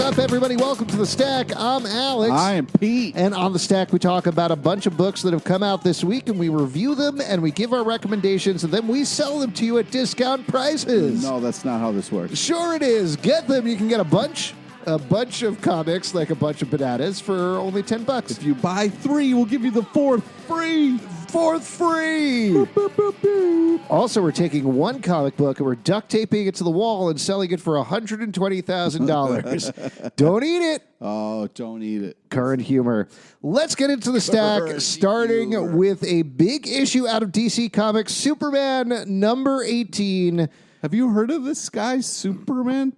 up, everybody? Welcome to The Stack. I'm Alex. I am Pete. And on The Stack, we talk about a bunch of books that have come out this week, and we review them, and we give our recommendations, and then we sell them to you at discount prices. No, that's not how this works. Sure it is. Get them. You can get a bunch of comics, like a bunch of bananas, for only $10. If you buy 3, we'll give you the 4th free. Fourth free. Boop, boop, boop, boop. Also, we're taking one comic book and we're duct taping it to the wall and selling it for $120,000. Don't eat it. Oh, don't eat it. Current humor. Let's get into the stack, starting with a big issue out of DC Comics, Superman number 18. Have you heard of this guy, Superman?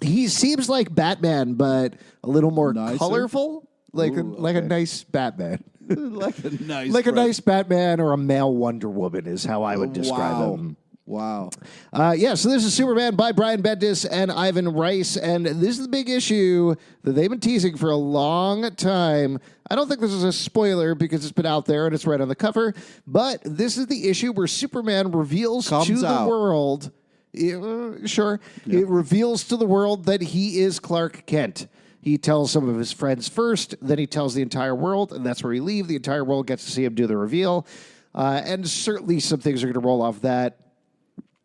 He seems like Batman, but a little more Nicer? colorful, like a nice Batman. like a nice Batman or a male Wonder Woman is how I would describe him. Wow. So this is Superman by Brian Bendis and Ivan Rice, and this is the big issue that they've been teasing for a long time. I don't think this is a spoiler because it's been out there and it's right on the cover, but this is the issue where Superman reveals to the world... Sure. Yeah. It reveals to the world that he is Clark Kent. He tells some of his friends first, then he tells the entire world, and that's where he leaves. The entire world gets to see him do the reveal. And certainly some things are going to roll off that.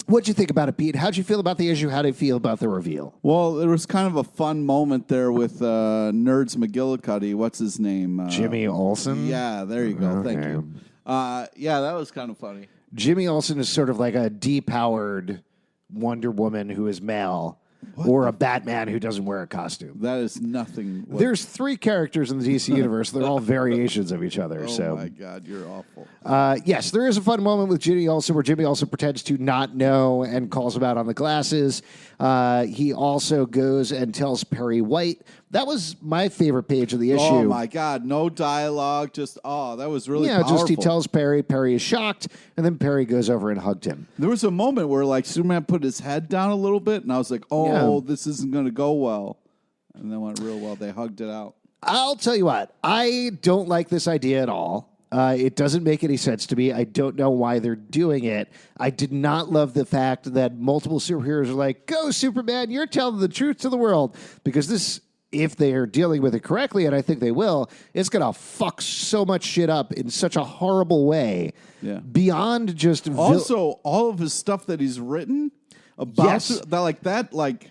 What'd you think about it, Pete? How'd you feel about the issue? How'd you feel about the reveal? Well, there was kind of a fun moment there with Nerds McGillicuddy. What's his name? Jimmy Olsen? Yeah, there you go. Okay. Thank you. Yeah, that was kind of funny. Jimmy Olsen is sort of like a depowered Wonder Woman who is male, or a Batman who doesn't wear a costume. That is nothing. There's 3 characters in the DC universe. They're all variations of each other. Oh, my God, you're awful. Yes, there is a fun moment with Jimmy Olsen where Jimmy Olsen pretends to not know and calls him out on the glasses. He also goes and tells Perry White. That was my favorite page of the issue. Oh, my God. No dialogue. Just, that was really powerful. Just he tells Perry. Perry is shocked, and then Perry goes over and hugged him. There was a moment where, like, Superman put his head down a little bit, and I was like, this isn't going to go well. And then went real well. They hugged it out. I'll tell you what. I don't like this idea at all. It doesn't make any sense to me. I don't know why they're doing it. I did not love the fact that multiple superheroes are like, go, Superman, you're telling the truth to the world. Because this, if they are dealing with it correctly, and I think they will, it's going to fuck so much shit up in such a horrible way. Yeah. Beyond just... Also, all of his stuff that he's written... about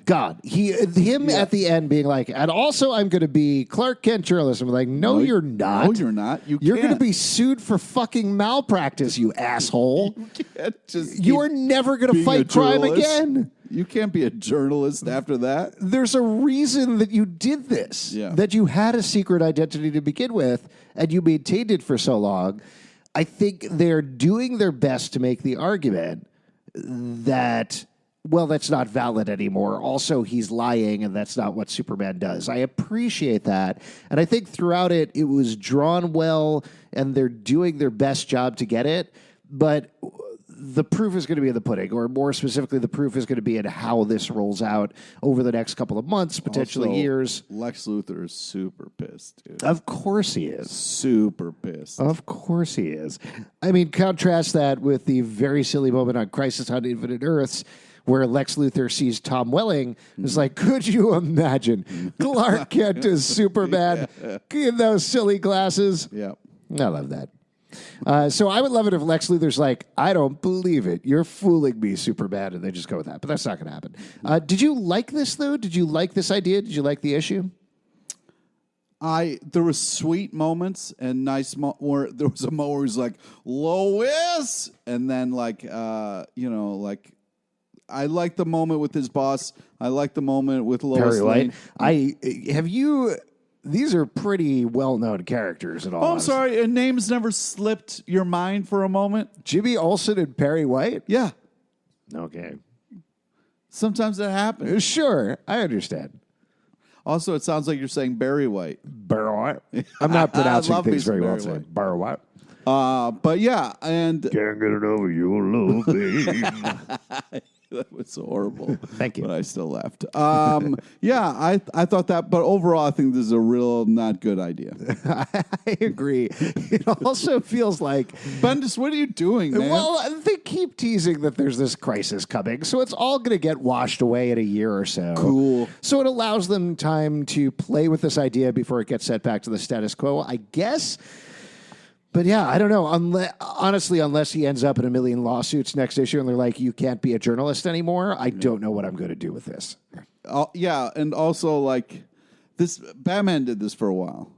God, him at the end being like, and also I'm going to be Clark Kent journalist. I'm like, no, you're not. No, you're not. You're going to be sued for fucking malpractice, you asshole. You can't just. You are never going to fight crime again. You can't be a journalist after that. There's a reason that you did this. Yeah. That you had a secret identity to begin with, and you maintained it for so long. I think they're doing their best to make the argument that, well, that's not valid anymore. Also, he's lying, and that's not what Superman does. I appreciate that. And I think throughout it, it was drawn well, and they're doing their best job to get it. But the proof is going to be in the pudding, or more specifically, the proof is going to be in how this rolls out over the next couple of months, potentially also, years. Lex Luthor is super pissed, dude. Of course he is. Super pissed. Of course he is. I mean, contrast that with the very silly moment on Crisis on Infinite Earths, where Lex Luthor sees Tom Welling. It's like, could you imagine Clark Kent as Superman in those silly glasses? Yeah. I love that. So I would love it if Lex Luthor's like, I don't believe it. You're fooling me, Superman. And they just go with that. But that's not going to happen. Did you like this, though? Did you like this idea? Did you like the issue? There was sweet moments and nice where there was a moment where he's like, Lois! And then I like the moment with his boss. I like the moment with Lois Lane. These are pretty well-known characters and all. Oh, I'm sorry. And names never slipped your mind for a moment? Jimmy Olsen and Perry White? Yeah. Okay. Sometimes that happens. Sure. I understand. Also, it sounds like you're saying Barry White. Barry White? I'm not pronouncing things very well today. Barry White. But yeah, and... Can't get it over your love, babe. That was horrible. Thank you. But I still laughed. Yeah, I thought that, but overall, I think this is a real not good idea. I agree. It also feels like Bendis, what are you doing, man? well, they keep teasing that there's this crisis coming, so it's all going to get washed away in a year or so. Cool. So it allows them time to play with this idea before it gets set back to the status quo, I guess. But yeah, I don't know. Honestly, unless he ends up in a million lawsuits next issue and they're like, you can't be a journalist anymore, I don't know what I'm going to do with this. Yeah, and also, like, this Batman did this for a while.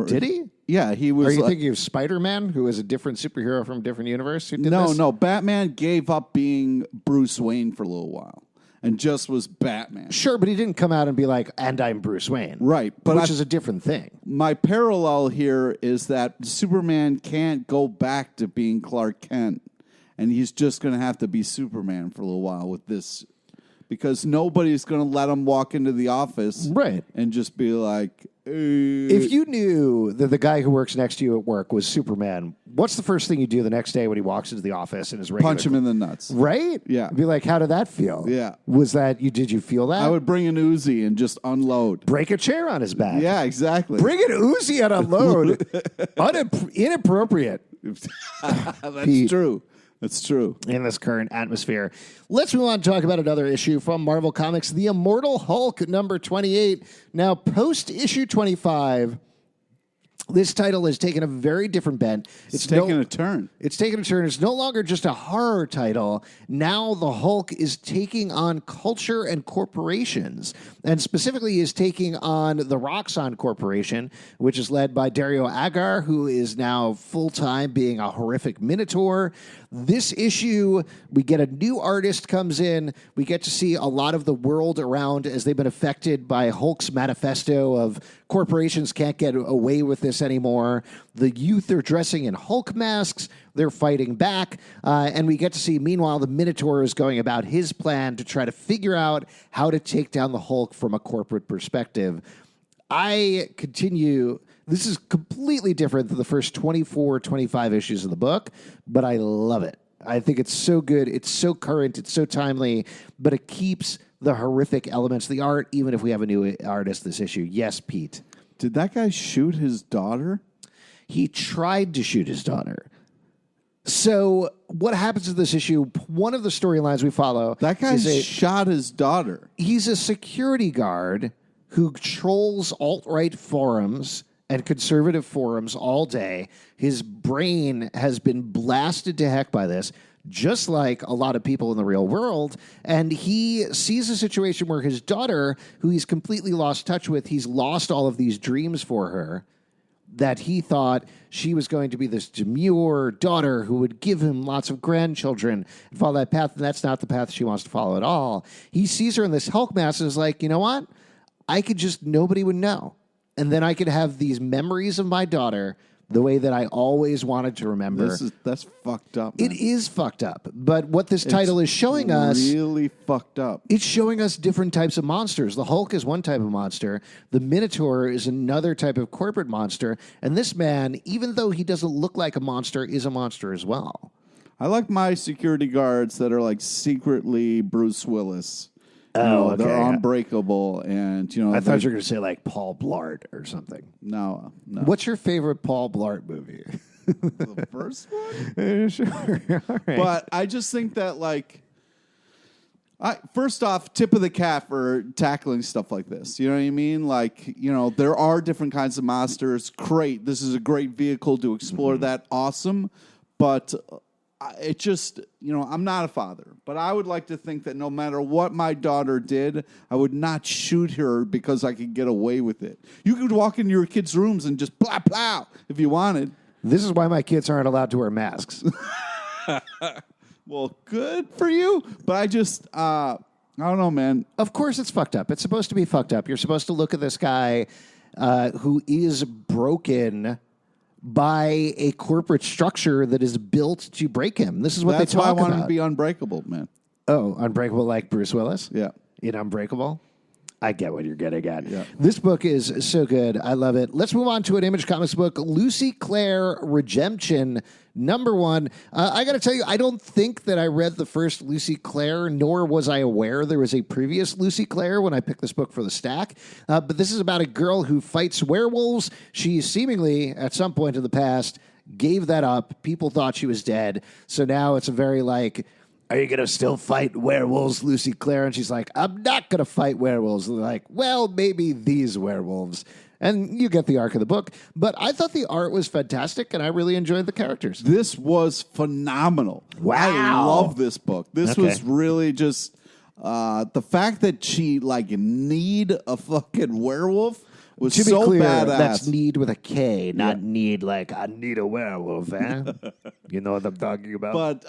Did he? Yeah, he was. Are you thinking of Spider-Man, who is a different superhero from a different universe? Who did No, this? no. Batman gave up being Bruce Wayne for a little while and just was Batman. Sure, but he didn't come out and be like, and I'm Bruce Wayne. Right. But which is a different thing. My parallel here is that Superman can't go back to being Clark Kent, and he's just going to have to be Superman for a little while with this, because nobody's going to let him walk into the office Right. and just be like, if you knew that the guy who works next to you at work was Superman, what's the first thing you do the next day when he walks into the office and is regular? punch him in the nuts. Right? Yeah. Be like, how did that feel? Yeah. Was that you? Did you feel that? I would bring an Uzi and just unload. break a chair on his back. Yeah, exactly. Bring an Uzi and unload. Inappropriate. That's Pete. true. That's true. In this current atmosphere. Let's move on to talk about another issue from Marvel Comics, The Immortal Hulk, number 28. Now, post-issue 25, this title has taken a very different bent. It's taken a turn. It's taken a turn. It's no longer just a horror title. Now the Hulk is taking on culture and corporations, and specifically is taking on the Roxxon Corporation, which is led by Dario Agar, who is now full-time being a horrific Minotaur. This issue, we get a new artist comes in. We get to see a lot of the world around as they've been affected by Hulk's manifesto of corporations can't get away with this anymore. The youth are dressing in Hulk masks. They're fighting back. And we get to see, meanwhile, the Minotaur is going about his plan to try to figure out how to take down the Hulk from a corporate perspective. I continue... This is completely different than the first 24, 25 issues of the book, but I love it. I think it's so good. It's so current. It's so timely, but it keeps the horrific elements of the art, even if we have a new artist this issue. Yes, Pete. Did that guy shoot his daughter? He tried to shoot his daughter. So what happens in this issue, one of the storylines we follow... That guy shot his daughter. He's a security guard who trolls alt-right forums and conservative forums all day. His brain has been blasted to heck by this, just like a lot of people in the real world. And he sees a situation where his daughter, who he's completely lost touch with, he's lost all of these dreams for her, that he thought she was going to be this demure daughter who would give him lots of grandchildren and follow that path, and that's not the path she wants to follow at all. He sees her in this Hulk mask and is like, you know what? I could just, nobody would know. And then I could have these memories of my daughter the way that I always wanted to remember. That's fucked up, man. It is fucked up. But what this title is showing us... really fucked up. It's showing us different types of monsters. The Hulk is one type of monster. The Minotaur is another type of corporate monster. And this man, even though he doesn't look like a monster, is a monster as well. I like my security guards that are like secretly Bruce Willis. Oh, okay. They're unbreakable, and I thought you were going to say like Paul Blart or something. No. What's your favorite Paul Blart movie? The first one? Sure. All right. But I just think that, like, first off, tip of the cap for tackling stuff like this. You know what I mean? Like, there are different kinds of monsters. Great. This is a great vehicle to explore that. Awesome. But it just, I'm not a father, but I would like to think that no matter what my daughter did, I would not shoot her because I could get away with it. You could walk into your kids' rooms and just plow, plow if you wanted. This is why my kids aren't allowed to wear masks. Well, good for you, but I just, I don't know, man. Of course it's fucked up. It's supposed to be fucked up. You're supposed to look at this guy who is broken by a corporate structure that is built to break him. This is what That's they talk about. That's why I want him to be unbreakable, man. Oh, unbreakable like Bruce Willis? Yeah. In Unbreakable? I get what you're getting at. Yeah. This book is so good. I love it. Let's move on to an Image Comics book, Lucy Clare Redemption, #1. I got to tell you, I don't think that I read the first Lucy Clare, nor was I aware there was a previous Lucy Clare when I picked this book for the stack. But this is about a girl who fights werewolves. She seemingly, at some point in the past, gave that up. People thought she was dead. So now it's a very like, are you going to still fight werewolves, Lucy Clare? And she's like, I'm not going to fight werewolves. And they're like, well, maybe these werewolves. And you get the arc of the book. But I thought the art was fantastic, and I really enjoyed the characters. This was phenomenal. Wow. I love this book. This Okay. was really just the fact that she like need a fucking werewolf was To be so clear, badass. that's need with a K, not need like, I need a werewolf, eh? You know what I'm talking about? But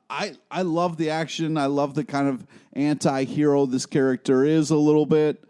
I love the action. I love the kind of anti-hero this character is a little bit.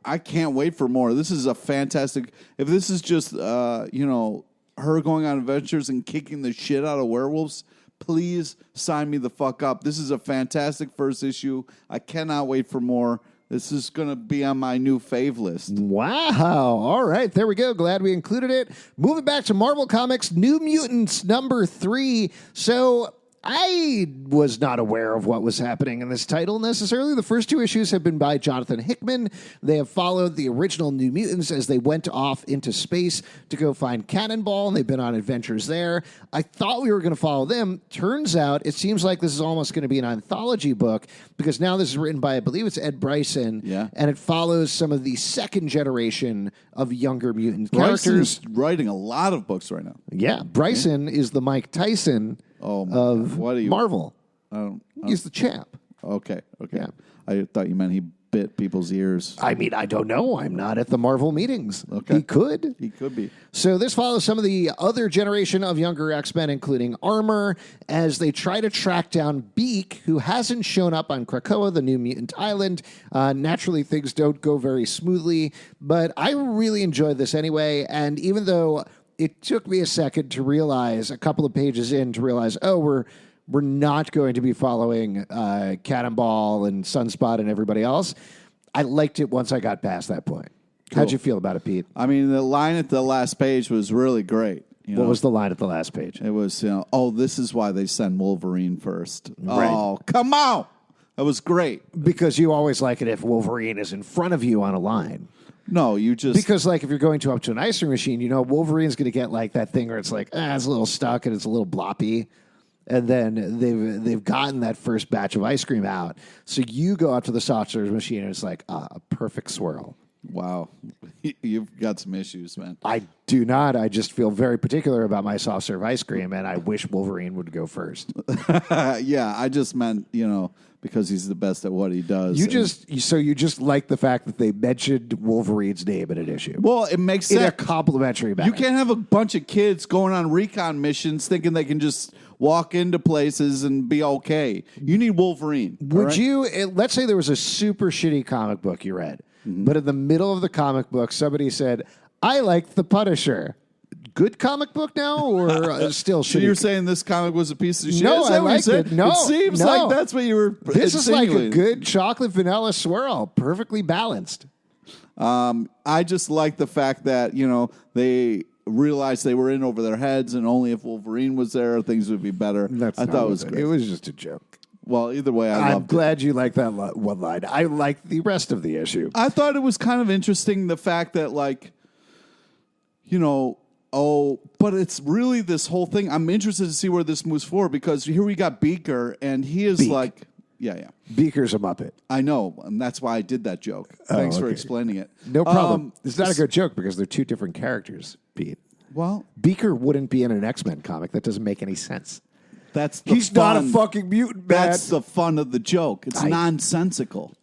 I can't wait for more. This is a fantastic. If this is just her going on adventures and kicking the shit out of werewolves, please sign me the fuck up. This is a fantastic first issue. I cannot wait for more. This is going to be on my new fave list. Wow. All right. There we go. Glad we included it. Moving back to Marvel Comics, New Mutants #3. So I was not aware of what was happening in this title necessarily. The first 2 issues have been by Jonathan Hickman. They have followed the original New Mutants as they went off into space to go find Cannonball, and they've been on adventures there. I thought we were going to follow them. Turns out it seems like this is almost going to be an anthology book because now this is written by, I believe it's Ed Bryson, and it follows some of the second generation of younger mutant characters. Bryson's writing a lot of books right now. Yeah, Bryson is the Mike Tyson of Marvel. He's the champ. Okay. Yeah. I thought you meant he bit people's ears. I mean, I don't know. I'm not at the Marvel meetings. Okay. He could. He could be. So this follows some of the other generation of younger X-Men, including Armor, as they try to track down Beak, who hasn't shown up on Krakoa, the new mutant island. Naturally, things don't go very smoothly, but I really enjoyed this anyway, and even though it took me a second to realize, a couple of pages in, to realize, oh, we're not going to be following Cannonball and Sunspot and everybody else. I liked it once I got past that point. Cool. How'd you feel about it, Pete? I mean, the line at the last page was really great. What was the line at the last page? It was, this is why they send Wolverine first. Right. Oh, come on. That was great. Because you always like it if Wolverine is in front of you on a line. No, you just... Because, like, if you're going up to an ice cream machine, Wolverine's going to get, like, that thing where it's like, it's a little stuck and it's a little bloppy. And then they've gotten that first batch of ice cream out. So you go up to the soft serve machine and it's like, a perfect swirl. Wow. You've got some issues, man. I do not. I just feel very particular about my soft serve ice cream, and I wish Wolverine would go first. Yeah, I just meant, because he's the best at what he does. You just like the fact that they mentioned Wolverine's name in an issue. Well, it makes sense. In a complimentary manner. You can't have a bunch of kids going on recon missions thinking they can just walk into places and be okay. You need Wolverine. Would you, let's say there was a super shitty comic book you read, but in the middle of the comic book, somebody said, I liked The Punisher. Good comic book now, or still shitty? So you're saying this comic was a piece of shit? No, I liked it. No, it seems like that's what you were. This is like a good chocolate vanilla swirl, perfectly balanced. I just like the fact that they realized they were in over their heads, and only if Wolverine was there, things would be better. I thought it was great. It was just a joke. Well, either way, I'm glad you like that one line. I like the rest of the issue. I thought it was kind of interesting, the fact that, but it's really this whole thing. I'm interested to see where this moves forward, because here we got Beaker, and he is yeah. Beaker's a Muppet. I know, and that's why I did that joke. Thanks for explaining it. No problem. It's not a good joke because they're two different characters, Pete. Well, Beaker wouldn't be in an X-Men comic. That doesn't make any sense. He's not a fucking mutant, man. That's the fun of the joke. It's nonsensical.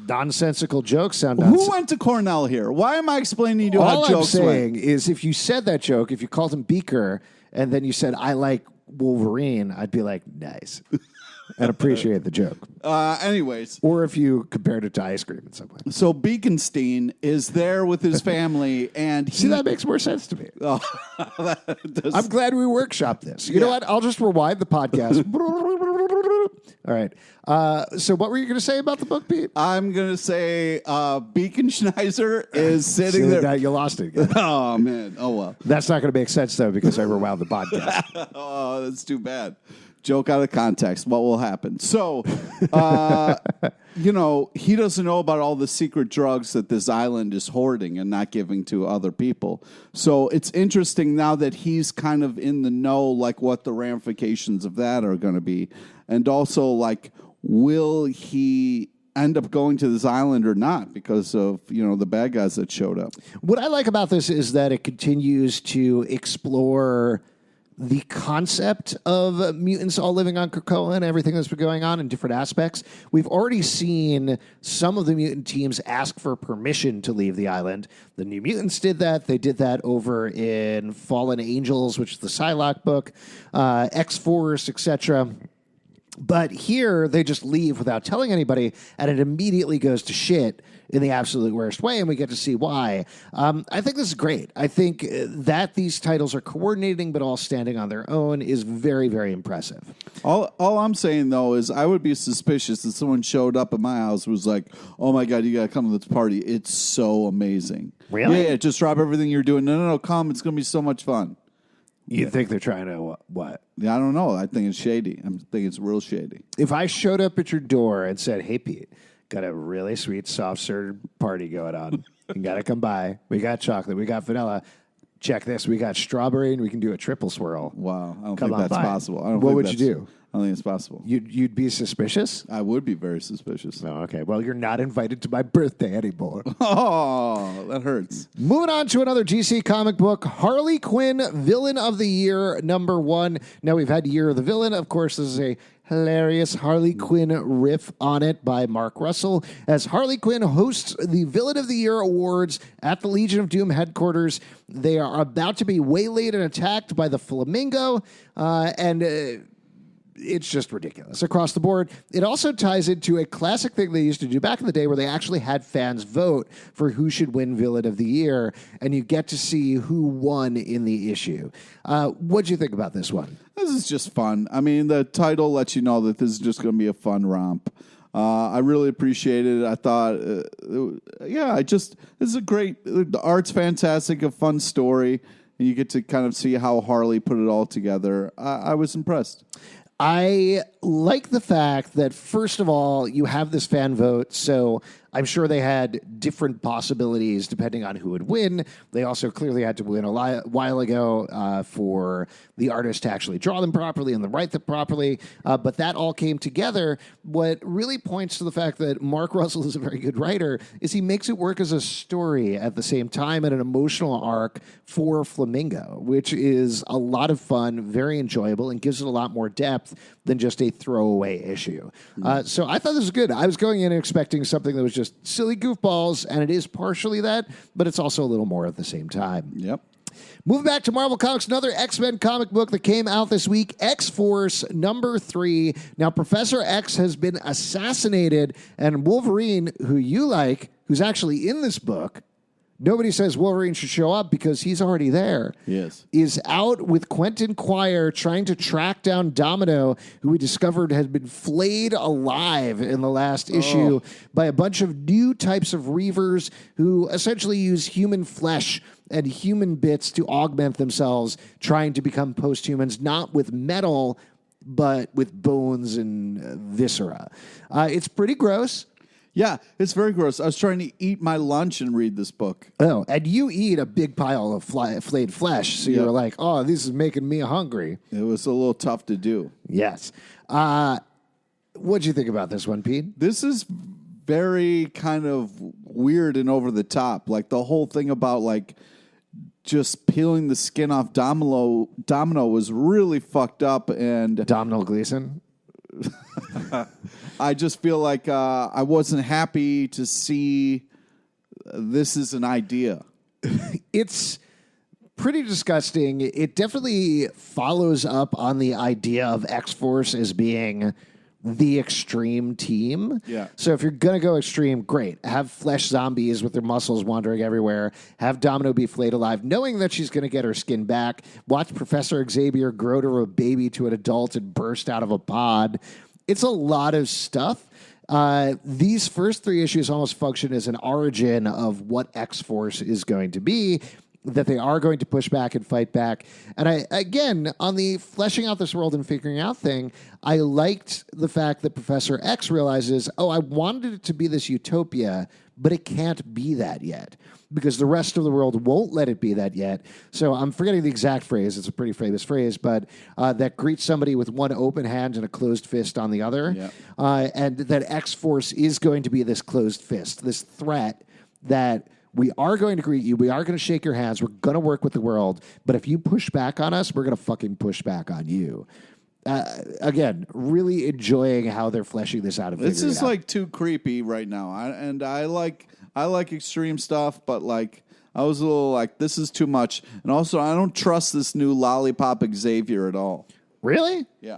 Nonsensical jokes sound Who went to Cornell here? Why am I explaining to you how jokes All I'm saying is if you said that joke, if you called him Beaker, and then you said, I like Wolverine, I'd be like, nice. And appreciate the joke. Anyways. Or if you compared it to ice cream in some way. So Beakenstein is there with his family, and See, that makes more sense to me. I'm glad we workshopped this. You know what? I'll just rewind the podcast. All right. So what were you going to say about the book, Pete? I'm going to say Beacon Schneiser is sitting there. You lost it again. Oh, man. Oh, well. That's not going to make sense, though, because I rewound the podcast. Oh, that's too bad. Joke out of context. What will happen? So, he doesn't know about all the secret drugs that this island is hoarding and not giving to other people. So it's interesting now that he's kind of in the know, like what the ramifications of that are going to be. And also, like, will he end up going to this island or not because of, the bad guys that showed up? What I like about this is that it continues to explore the concept of mutants all living on Krakoa and everything that's been going on in different aspects. We've already seen some of the mutant teams ask for permission to leave the island. The New Mutants did that. They did that over in Fallen Angels, which is the Psylocke book, X-Force, etc. But here, they just leave without telling anybody, and it immediately goes to shit in the absolute worst way, and we get to see why. I think this is great. I think that these titles are coordinating, but all standing on their own is very, very impressive. All I'm saying, though, is I would be suspicious if someone showed up at my house and was like, oh, my God, you got to come to this party. It's so amazing. Really? Yeah, just drop everything you're doing. No, come. It's going to be so much fun. You think they're trying to what? Yeah, I don't know. I think it's shady. I think it's real shady. If I showed up at your door and said, hey, Pete, got a really sweet soft-served party going on. You got to come by. We got chocolate. We got vanilla. Check this. We got strawberry, and we can do a triple swirl. Wow. I don't Come think on that's by. possible. What would you do? I don't think it's possible. You'd be suspicious? I would be very suspicious. Oh, okay. Well, you're not invited to my birthday anymore. Oh, that hurts. Moving on to another GC comic book, Harley Quinn, Villain of the Year, #1. Now, we've had Year of the Villain. Of course, this is a hilarious Harley Quinn riff on it by Mark Russell, as Harley Quinn hosts the Villain of the Year Awards at the Legion of Doom headquarters. They are about to be waylaid and attacked by the Flamingo, it's just ridiculous across the board. It also ties into a classic thing they used to do back in the day where they actually had fans vote for who should win Villain of the Year, and you get to see who won in the issue. What'd you think about this one? This is just fun. I mean, the title lets you know that this is just going to be a fun romp. I really appreciate it. I thought, this is a great, the art's fantastic, a fun story, and you get to kind of see how Harley put it all together. I was impressed. I like the fact that, first of all, you have this fan vote, so I'm sure they had different possibilities depending on who would win. They also clearly had to win a while ago for the artist to actually draw them properly and then write them properly, but that all came together. What really points to the fact that Mark Russell is a very good writer is he makes it work as a story at the same time and an emotional arc for Flamingo, which is a lot of fun, very enjoyable, and gives it a lot more depth than just a throwaway issue. So I thought this was good. I was going in expecting something that was just silly goofballs, and it is partially that, but it's also a little more at the same time. Yep. Moving back to Marvel Comics, another X-Men comic book that came out this week, X-Force #3. Now, Professor X has been assassinated, and Wolverine, who you like, who's actually in this book, nobody says Wolverine should show up because he's already there. Yes. Is out with Quentin Quire trying to track down Domino, who we discovered had been flayed alive in the last issue by a bunch of new types of Reavers who essentially use human flesh and human bits to augment themselves, trying to become post-humans, not with metal, but with bones and viscera. It's pretty gross. Yeah, it's very gross. I was trying to eat my lunch and read this book. Oh, and you eat a big pile of flayed flesh, so you're like, oh, this is making me hungry. It was a little tough to do. Yes. What'd you think about this one, Pete? This is very kind of weird and over the top. Like the whole thing about like just peeling the skin off Domino was really fucked up. And Domhnall Gleeson? I just feel like I wasn't happy to see this as an idea. It's pretty disgusting. It definitely follows up on the idea of X-Force as being the extreme team. Yeah. So if you're going to go extreme, great. Have flesh zombies with their muscles wandering everywhere. Have Domino be flayed alive, knowing that she's going to get her skin back. Watch Professor Xavier grow to a baby to an adult and burst out of a pod. It's a lot of stuff. These first 3 issues almost function as an origin of what X-Force is going to be, that they are going to push back and fight back. And again, on the fleshing out this world and figuring out thing, I liked the fact that Professor X realizes, oh, I wanted it to be this utopia, but it can't be that yet because the rest of the world won't let it be that yet. So I'm forgetting the exact phrase. It's a pretty famous phrase, but that greets somebody with one open hand and a closed fist on the other. Yeah. And that X-Force is going to be this closed fist, this threat that we are going to greet you. We are going to shake your hands. We're going to work with the world. But if you push back on us, we're going to fucking push back on you. Again, really enjoying how they're fleshing this out. This is like too creepy right now. I like extreme stuff, but like I was a little like, this is too much. And also, I don't trust this new Lollipop Xavier at all. Really? Yeah.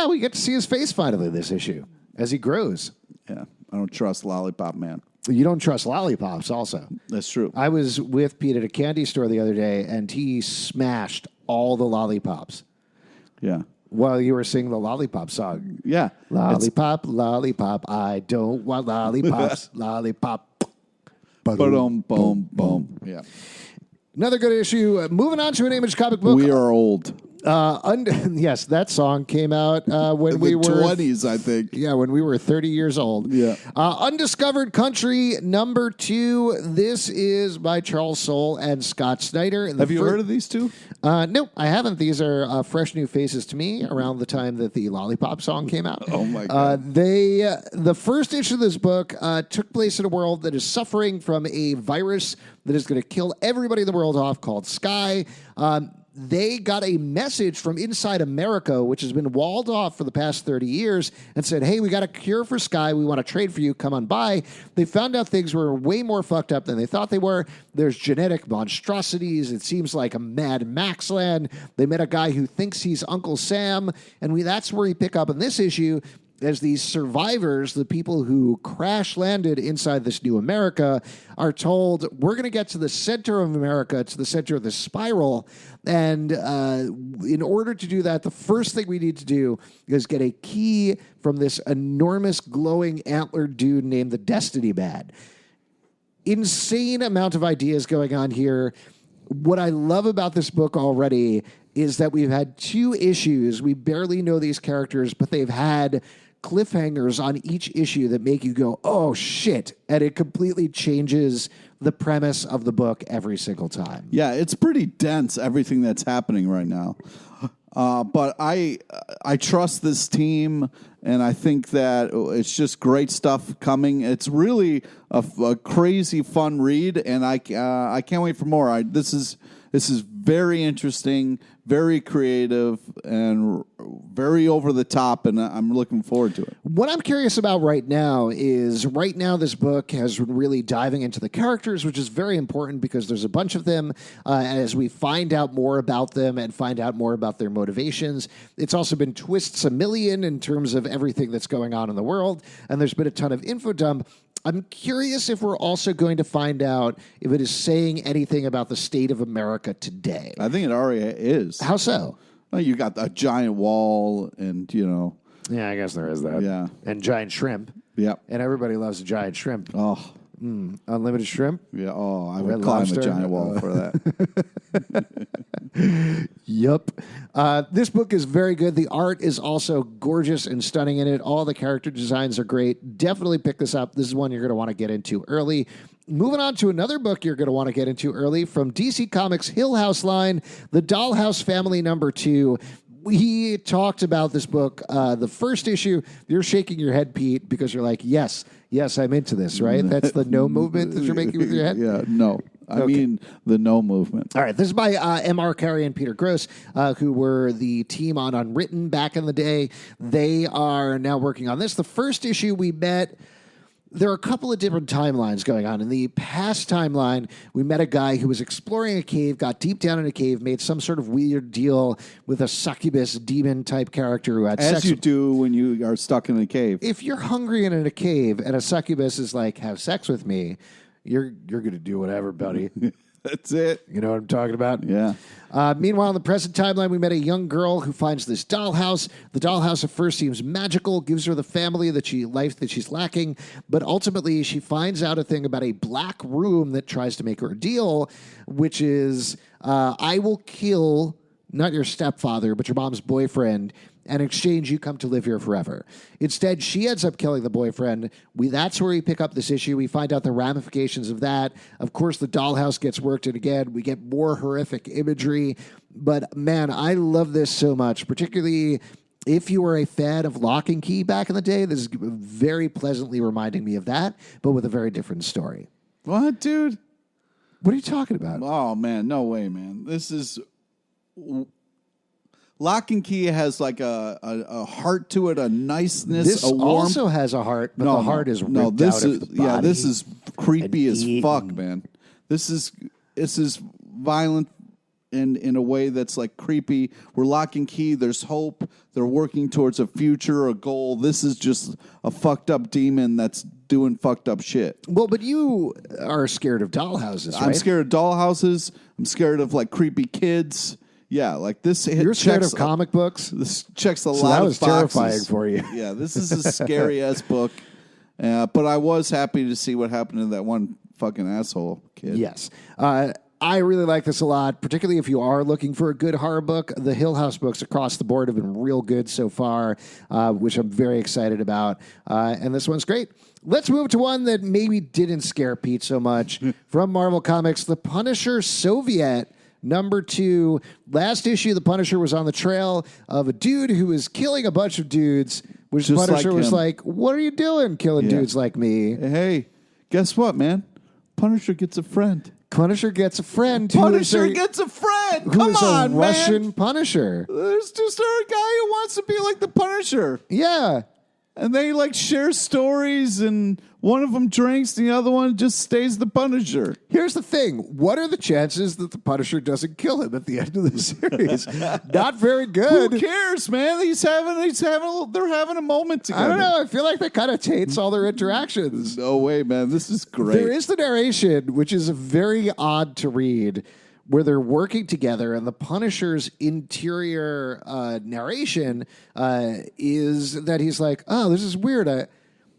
We get to see his face finally this issue as he grows. Yeah. I don't trust Lollipop Man. You don't trust lollipops also. That's true. I was with Pete at a candy store the other day, and he smashed all the lollipops. Yeah. While you were singing the lollipop song. Yeah. Lollipop, lollipop, I don't want lollipops. Lollipop. Boom, boom, boom. Yeah. Another good issue. Moving on to an Image comic book. We are old. Yes, that song came out when we were 20s, I think. Yeah, when we were 30 years old. Yeah. Undiscovered Country #2. This is by Charles Soule and Scott Snyder. Have you heard of these two? No, I haven't. These are fresh new faces to me around the time that the Lollipop song came out. Oh, my God. The first issue of this book took place in a world that is suffering from a virus that is going to kill everybody in the world off called Sky. They got a message from inside America, which has been walled off for the past 30 years, and said, hey, we got a cure for Sky. We want to trade for you. Come on by. They found out things were way more fucked up than they thought they were. There's genetic monstrosities. It seems like a Mad Max land. They met a guy who thinks he's Uncle Sam, and that's where we pick up in this issue. As these survivors, the people who crash landed inside this new America, are told, we're going to get to the center of America, to the center of the spiral. And in order to do that, the first thing we need to do is get a key from this enormous glowing antlered dude named the Destiny Man. Insane amount of ideas going on here. What I love about this book already is that we've had 2 issues. We barely know these characters, but they've had cliffhangers on each issue that make you go, oh, shit. And it completely changes the premise of the book every single time. Yeah, it's pretty dense, everything that's happening right now. But I trust this team, and I think that it's just great stuff coming. It's really a crazy, fun read, and I can't wait for more. This is very interesting, very creative, and very over the top, and I'm looking forward to it. What I'm curious about right now is this book has really diving into the characters, which is very important because there's a bunch of them. And as we find out more about them and find out more about their motivations, it's also been twists a million in terms of everything that's going on in the world, and there's been a ton of info dump. I'm curious if we're also going to find out if it is saying anything about the state of America today. I think it already is. How so? Well, you got a giant wall, and Yeah, I guess there is that. Yeah. And giant shrimp. Yeah. And everybody loves a giant shrimp. Oh. Unlimited shrimp? Yeah. Oh, I would Red climb Lobster? a giant wall for that. Yep. This book is very good. The art is also gorgeous and stunning in it. All the character designs are great. Definitely pick this up. This is one you're going to want to get into early. Moving on to another book you're going to want to get into early from DC Comics' Hill House line, The Dollhouse Family #2. We talked about this book, the first issue. You're shaking your head, Pete, because you're like, yes, I'm into this, right? That's the no movement that you're making with your head? Yeah, no. I mean the no movement. All right, this is by M.R. Carey and Peter Gross, who were the team on Unwritten back in the day. They are now working on this. The first issue we met, there are a couple of different timelines going on. In the past timeline, we met a guy who was exploring a cave, got deep down in a cave, made some sort of weird deal with a succubus demon-type character who had sex. As you do when you are stuck in a cave. If you're hungry and in a cave and a succubus is like, have sex with me, you're going to do whatever, buddy. That's it. You know what I'm talking about? Yeah. Meanwhile, in the present timeline, we met a young girl who finds this dollhouse. The dollhouse at first seems magical, gives her the family life that she's lacking, but ultimately she finds out a thing about a black room that tries to make her a deal, which is, I will kill not your stepfather, but your mom's boyfriend. And in exchange, you come to live here forever. Instead, she ends up killing the boyfriend. That's where we pick up this issue. We find out the ramifications of that. Of course, the dollhouse gets worked in again. We get more horrific imagery. But man, I love this so much, particularly if you were a fan of Lock and Key back in the day. This is very pleasantly reminding me of that, but with a very different story. What, dude? What are you talking about? Oh, man. No way, man. This is... Lock and Key has like a heart to it, a niceness, This a warmth. also has a heart, but the heart is ripped out this of is the body. yeah, this is creepy and as eaten. fuck, man. This is violent in a way that's like creepy. We're Lock and Key. There's hope. They're working towards a future, a goal. This is just a fucked up demon that's doing fucked up shit. Well, but you are scared of dollhouses, right? I'm scared of dollhouses. I'm scared of like creepy kids. Yeah, like this. You're scared of comic books? This checks a So lot that of was boxes. terrifying for you. Yeah, this is a scary ass book. But I was happy to see what happened to that one fucking asshole kid. Yes. I really like this a lot, particularly if you are looking for a good horror book. The Hill House books across the board have been real good so far, which I'm very excited about. And this one's great. Let's move to one that maybe didn't scare Pete so much. From Marvel Comics, The Punisher Soviet. #2, last issue, the Punisher was on the trail of a dude who was killing a bunch of dudes, which the Just Punisher like was him. like, what are you doing killing Yeah. dudes like me? Hey, guess what, man? Punisher gets a friend. Punisher gets a friend Punisher gets a friend. who Come is on, a Russian man. Punisher. There's just a guy who wants to be like the Punisher. Yeah. And they like share stories, and one of them drinks, the other one just stays the Punisher. Here's the thing. What are the chances that the Punisher doesn't kill him at the end of the series? Not very good. Who cares, man? They're having a moment together. I don't know. I feel like that kind of taints all their interactions. No way, man. This is great. There is the narration, which is very odd to read, where they're working together, and the Punisher's interior narration is that he's like, "Oh, this is weird.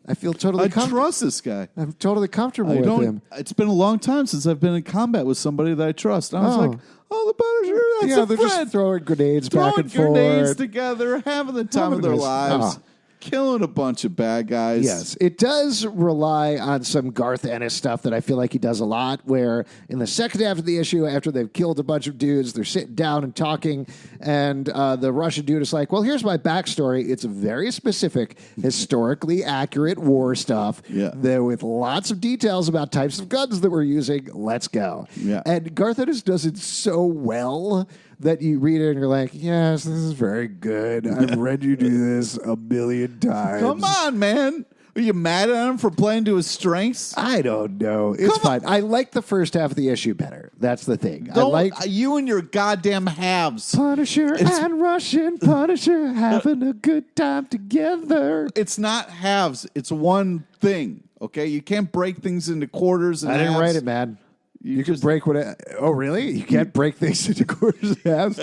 I feel totally I trust this guy. I'm totally comfortable I with don't. him." It's been a long time since I've been in combat with somebody that I trust. And I was Oh. like, "Oh, the Punisher, that's Yeah, a they're friend." just throwing grenades Throwing back and grenades forth. together, having the time Having of their a nice- lives, Oh. killing a bunch of bad guys. Yes, it does rely on some Garth Ennis stuff that I feel like he does a lot, where in the second half of the issue, after they've killed a bunch of dudes, they're sitting down and talking, and the Russian dude is like, well, here's my backstory. It's very specific, historically accurate war stuff with lots of details about types of guns that we're using. Let's go. Yeah. And Garth Ennis does it so well that you read it and you're like, yes, this is very good. I've read you do this a million times. Come on, man. Are you mad at him for playing to his strengths? I don't know. It's fine. I like the first half of the issue better. That's the thing. I Don't like you and your goddamn halves. Punisher and Russian Punisher having a good time together. It's not halves. It's one thing. Okay, you can't break things into quarters and I didn't halves. write it, man. You can just- break what? Oh, really? You can't break things into quarters and halves?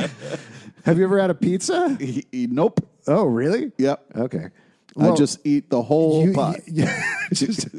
Have you ever had a pizza? Nope. Oh, really? Yep. Okay. I just eat the whole pot. Just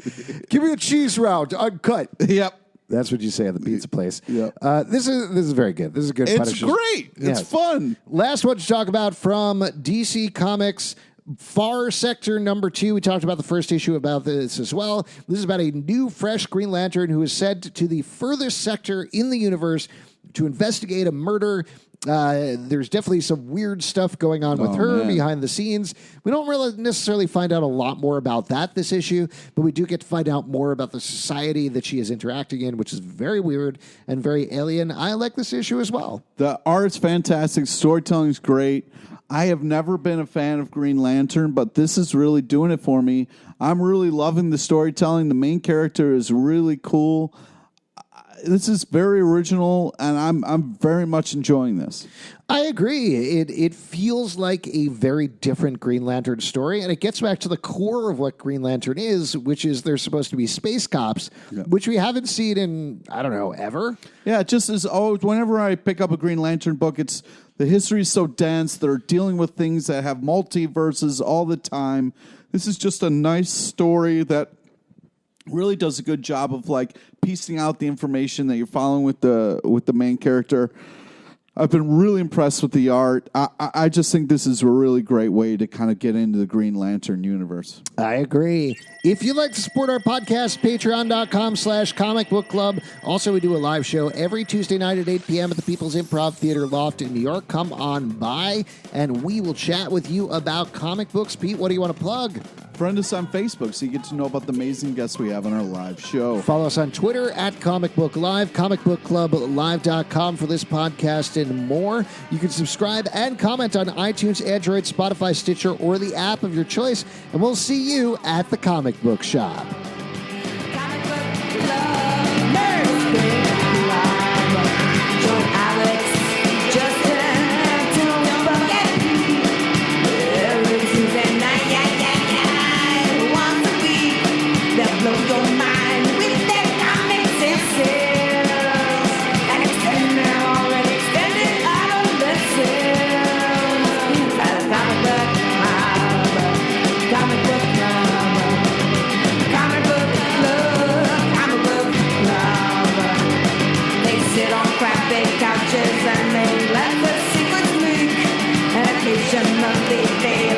give me a cheese round, uncut. Yep. That's what you say at the pizza place. Yep. This is very good. This is a good. It's Punisher. great. It's Yes. fun. Last one to talk about from DC Comics. Far Sector #2. We talked about the first issue about this as well. This is about a new, fresh Green Lantern who is sent to the furthest sector in the universe to investigate a murder. There's definitely some weird stuff going on with her behind the scenes. We don't really necessarily find out a lot more about that this issue, but we do get to find out more about the society that she is interacting in, which is very weird and very alien. I like this issue as well. The art's fantastic. Storytelling's great. I have never been a fan of Green Lantern, but this is really doing it for me. I'm really loving the storytelling. The main character is really cool. this is very original, and I'm very much enjoying this. I agree. It feels like a very different Green Lantern story, and it gets back to the core of what Green Lantern is, which is they're supposed to be space cops, which we haven't seen in, I don't know, ever. Yeah, it just is always, whenever I pick up a Green Lantern book, it's the history is so dense. They're dealing with things that have multiverses all the time. This is just a nice story that really does a good job of like piecing out the information that you're following with the main character. I've been really impressed with the art. I just think this is a really great way to kind of get into the Green Lantern universe. I agree. If you'd like to support our podcast, patreon.com/Comic Book Club. Also, we do a live show every Tuesday night at 8 p.m. at the People's Improv Theater Loft in New York. Come on by, and we will chat with you about comic books. Pete, what do you want to plug? Friend us on Facebook so you get to know about the amazing guests we have on our live show. Follow us on Twitter at Comic Book Live, comicbookclublive.com for this podcast and more. You can subscribe and comment on iTunes, Android, Spotify, Stitcher, or the app of your choice, and we'll see you at the comic book shop. Couches and they let the secrets leak, and occasionally they